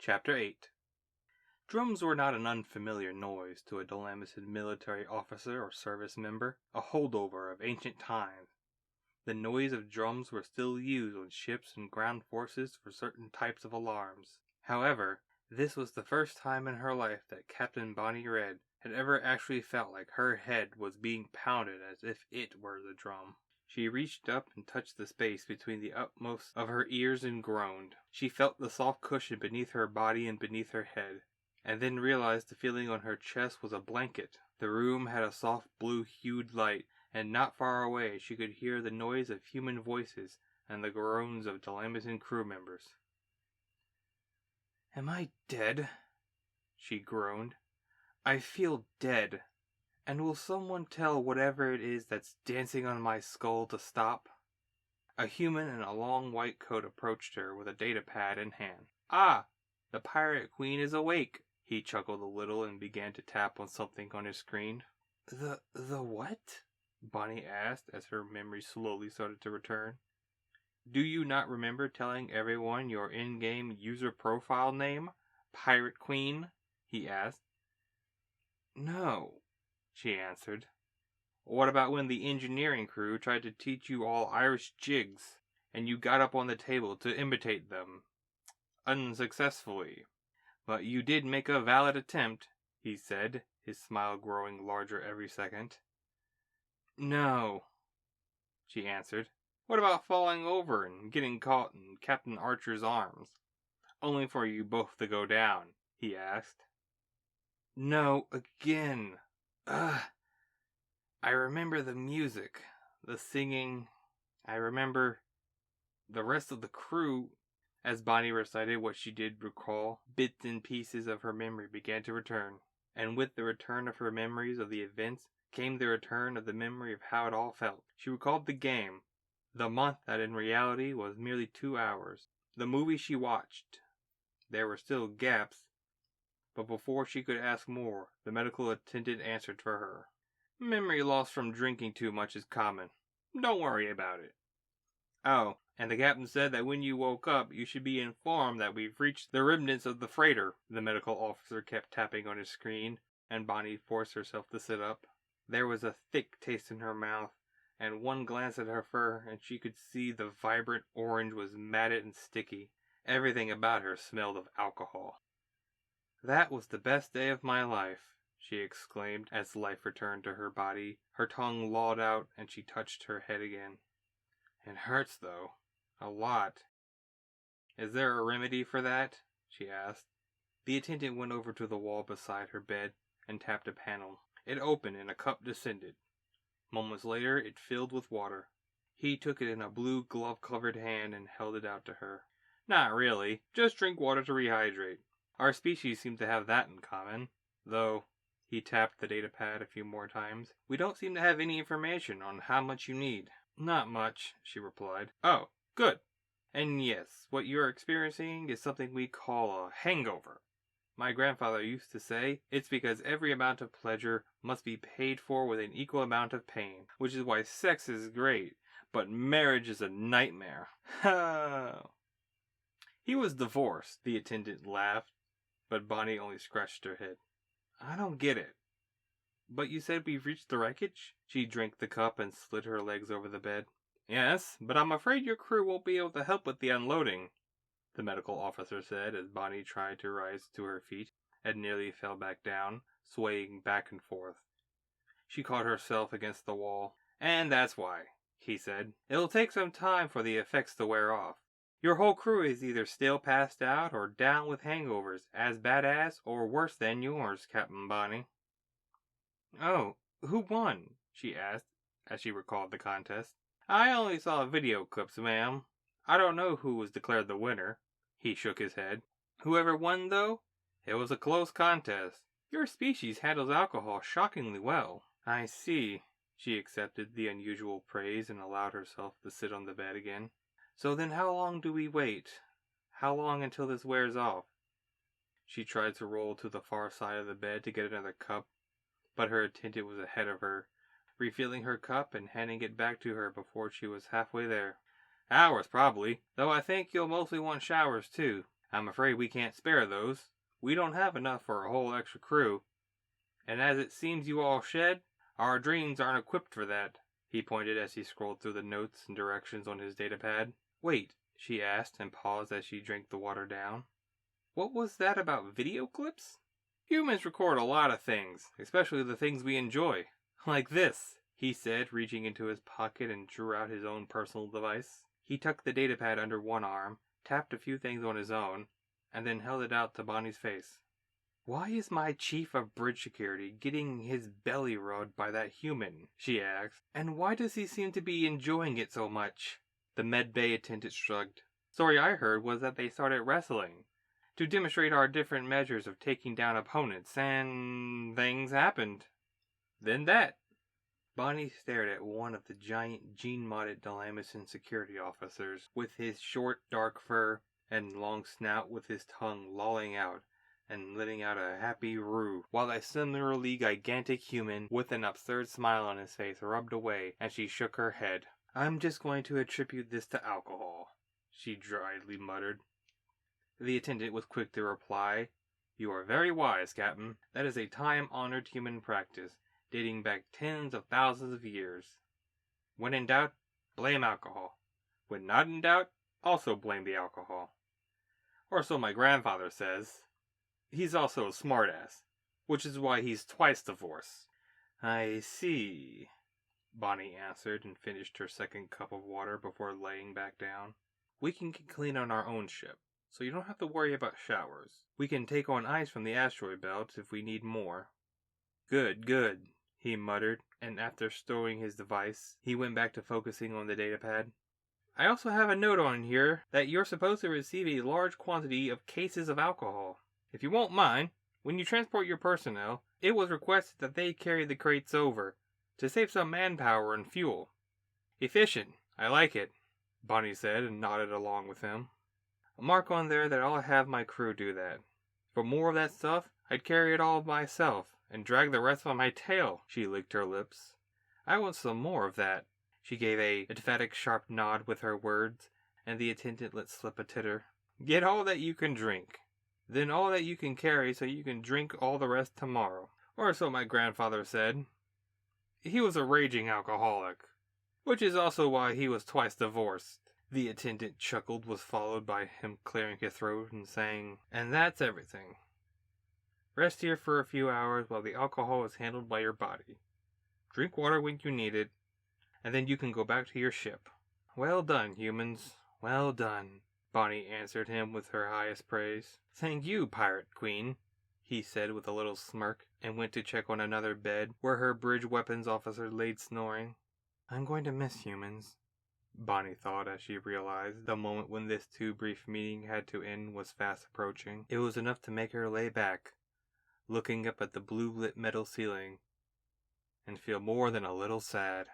Chapter 8. Drums were not an unfamiliar noise to a Dalamicid military officer or service member, a holdover of ancient times. The noise of drums were still used on ships and ground forces for certain types of alarms. However, this was the first time in her life that Captain Bonnie Red had ever actually felt like her head was being pounded as if it were the drum. She reached up and touched the space between the utmost of her ears and groaned. She felt the soft cushion beneath her body and beneath her head, and then realized the feeling on her chest was a blanket. The room had a soft blue-hued light, and not far away she could hear the noise of human voices and the groans of Dalamicid crew members. "Am I dead?" she groaned. "I feel dead. And will someone tell whatever it is that's dancing on my skull to stop?" A human in a long white coat approached her with a data pad in hand. "Ah, the Pirate Queen is awake." He chuckled a little and began to tap on something on his screen. The what?" Bonnie asked as her memory slowly started to return. "Do you not remember telling everyone your in-game user profile name, Pirate Queen?" he asked. "No," she answered. "What about when the engineering crew tried to teach you all Irish jigs, and you got up on the table to imitate them? Unsuccessfully. But you did make a valid attempt," he said, his smile growing larger every second. "No," she answered. "What about falling over and getting caught in Captain Archer's arms, only for you both to go down?" he asked. "No, again. Ugh. I remember the music, the singing. I remember the rest of the crew." As Bonnie recited what she did recall, bits and pieces of her memory began to return. And with the return of her memories of the events came the return of the memory of how it all felt. She recalled the game, the month that in reality was merely 2 hours, the movie she watched. There were still gaps, but before she could ask more, the medical attendant answered for her. "Memory loss from drinking too much is common. Don't worry about it. Oh, and the captain said that when you woke up, you should be informed that we've reached the remnants of the freighter." The medical officer kept tapping on his screen, and Bonnie forced herself to sit up. There was a thick taste in her mouth, and one glance at her fur, and she could see the vibrant orange was matted and sticky. Everything about her smelled of alcohol. "That was the best day of my life," she exclaimed as life returned to her body. Her tongue lolled out, and she touched her head again. "It hurts, though. A lot. Is there a remedy for that?" she asked. The attendant went over to the wall beside her bed and tapped a panel. It opened and a cup descended. Moments later, it filled with water. He took it in a blue glove-covered hand and held it out to her. "Not really. Just drink water to rehydrate. Our species seem to have that in common. Though," he tapped the data pad a few more times, "we don't seem to have any information on how much you need." "Not much," she replied. "Oh, good. And yes, what you're experiencing is something we call a hangover. My grandfather used to say it's because every amount of pleasure must be paid for with an equal amount of pain, which is why sex is great, but marriage is a nightmare." Ha! "He was divorced," the attendant laughed, but Bonnie only scratched her head. "I don't get it. But you said we've reached the wreckage?" She drank the cup and slid her legs over the bed. "Yes, but I'm afraid your crew won't be able to help with the unloading," the medical officer said as Bonnie tried to rise to her feet and nearly fell back down, swaying back and forth. She caught herself against the wall. "And that's why," he said. "It'll take some time for the effects to wear off. Your whole crew is either still passed out or down with hangovers as bad as or worse than yours, Captain Bonnie." "Oh, who won?" she asked, as she recalled the contest. "I only saw video clips, ma'am. I don't know who was declared the winner." He shook his head. "Whoever won, though, it was a close contest. Your species handles alcohol shockingly well." "I see." She accepted the unusual praise and allowed herself to sit on the bed again. "So then how long do we wait? How long until this wears off?" She tried to roll to the far side of the bed to get another cup, but her attendant was ahead of her, refilling her cup and handing it back to her before she was halfway there. "Hours, probably, though I think you'll mostly want showers, too. I'm afraid we can't spare those. We don't have enough for a whole extra crew. And as it seems you all shed, our dreams aren't equipped for that, he pointed as he scrolled through the notes and directions on his datapad. Wait, she asked and paused as she drank the water down. What was that about video clips? Humans record a lot of things, especially the things we enjoy. Like this, he said, reaching into his pocket and drew out his own personal device. He tucked the datapad under one arm, tapped a few things on his own, and then held it out to Bonnie's face. Why is my chief of bridge security getting his belly rubbed by that human? She asked. And why does he seem to be enjoying it so much? The medbay attendant shrugged. Story I heard was that they started wrestling to demonstrate our different measures of taking down opponents, and things happened. Then that. Bonnie stared at one of the giant gene-modded Dalamison security officers, with his short, dark fur and long snout with his tongue lolling out and letting out a happy roo, while a similarly gigantic human with an absurd smile on his face rubbed away as she shook her head. I'm just going to attribute this to alcohol, she dryly muttered. The attendant was quick to reply, You are very wise, Captain. That is a time-honored human practice, dating back tens of thousands of years. When in doubt, blame alcohol. When not in doubt, also blame the alcohol. Or so my grandfather says. He's also a smartass, which is why he's twice divorced. I see, Bonnie answered and finished her second cup of water before laying back down. We can get clean on our own ship, so you don't have to worry about showers. We can take on ice from the asteroid belt if we need more. Good, good, he muttered, and after stowing his device, he went back to focusing on the datapad. I also have a note on here that you're supposed to receive a large quantity of cases of alcohol. If you won't mind, when you transport your personnel, it was requested that they carry the crates over, to save some manpower and fuel. Efficient, I like it, Bonnie said and nodded along with him. Mark on there that I'll have my crew do that. For more of that stuff, I'd carry it all myself, and drag the rest on my tail, she licked her lips. I want some more of that. She gave a emphatic sharp nod with her words, and the attendant let slip a titter. Get all that you can drink. Then all that you can carry so you can drink all the rest tomorrow. Or so my grandfather said. He was a raging alcoholic, which is also why he was twice divorced. The attendant chuckled, was followed by him clearing his throat and saying, And that's everything. Rest here for a few hours while the alcohol is handled by your body. Drink water when you need it, and then you can go back to your ship. Well done, humans. Well done, Bonnie answered him with her highest praise. Thank you, Pirate Queen, he said with a little smirk, and went to check on another bed where her bridge weapons officer laid snoring. I'm going to miss humans, Bonnie thought as she realized the moment when this too brief meeting had to end was fast approaching. It was enough to make her lay back, looking up at the blue-lit metal ceiling, and feel more than a little sad.